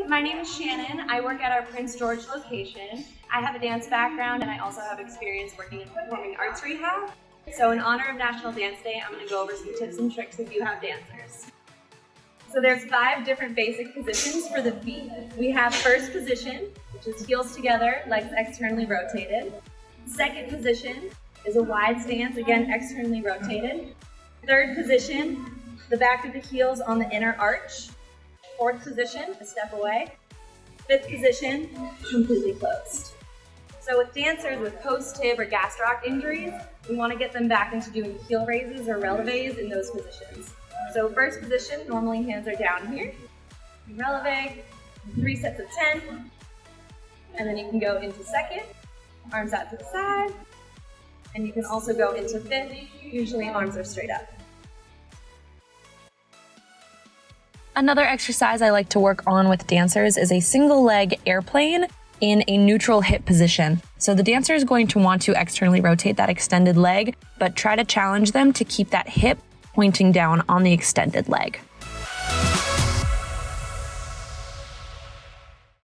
My name is Shannon. I work at our Prince George location. I have a dance background and I also have experience working in performing arts rehab. So in honor of National Dance Day, I'm going to go over some tips and tricks if you have dancers. So there's 5 different basic positions for the feet. We have first position, which is heels together, legs externally rotated. Second position is a wide stance, again externally rotated. Third position, the back of the heels on the inner arch. Fourth position, a step away. Fifth position, completely closed. So with dancers with post-tib or gastroc injuries, we want to get them back into doing heel raises or releves in those positions. So first position, normally hands are down here. Releve, 3 sets of 10. And then you can go into second, arms out to the side. And you can also go into fifth, usually arms are straight up. Another exercise I like to work on with dancers is a single leg airplane in a neutral hip position. So the dancer is going to want to externally rotate that extended leg, but try to challenge them to keep that hip pointing down on the extended leg.